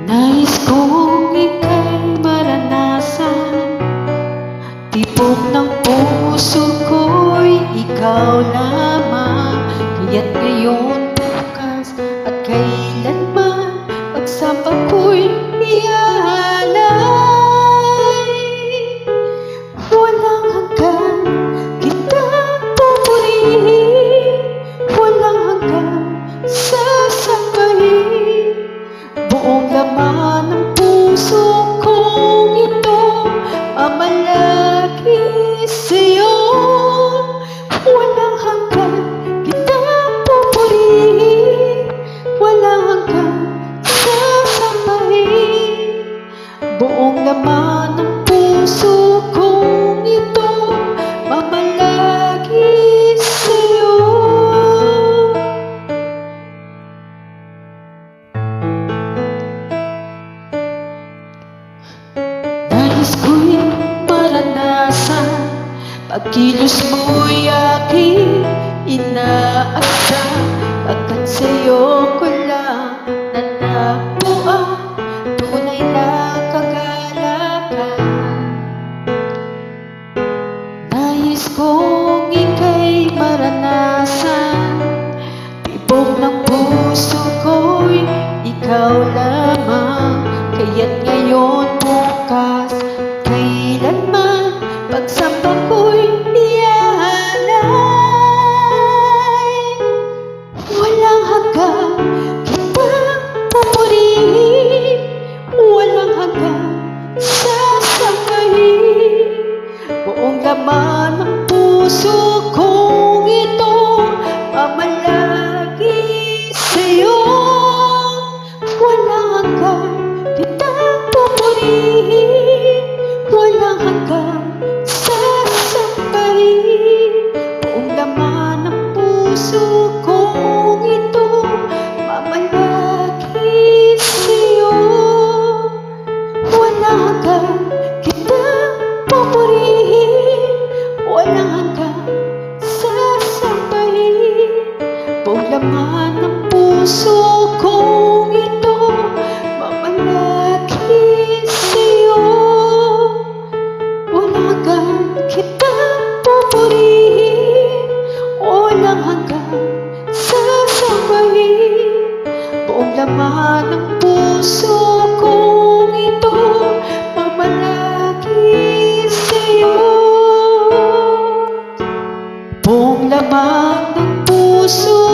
Nais kong ika'y maranasan, tibok ng puso ko'y ikaw lamang. Kaya't ngayon, bukas at kailanman, pagsamba ko'y iaalay. Walang hanggan kitang pupurihin, walang hanggan sasambahin. Buong laman ng puso kong ito mamalagi sa'yo. Walang hanggan kitang pupurihin, walang hanggan sasambahin. Buong laman ng puso kong ito mamalagi sa'yo. Nais ko'y maranasan, pagkilos mo'y aking inaasam. Pagkat sa'yo ko lang nanabuan tunay na kagalakan. Nais kong ika'y maranasan, tibok ng puso ko'y ikaw lamang. Kaya't ngayon, bukas, kailanman, pagsamba ko'y iaalay. Walang hanggan kitang pupurihin, walang hanggan sasambahin. Buong laman ng puso kong ito mamalagi sa'yo. Walang hanggan kitang pupurihin, walang hanggang sasambahin. Buong laman ng puso kong ito mamalagi sa'yo. Walang hanggang kitang pupurihin, walang hanggang sasambahin. Buong laman ng puso kong ito mamalagi sa'yo. Walang hanggan kitang pupurihin, walang hanggan sasambahin. Buong laman ng puso kong ito mamalagi sa'yo. Buong laman ng puso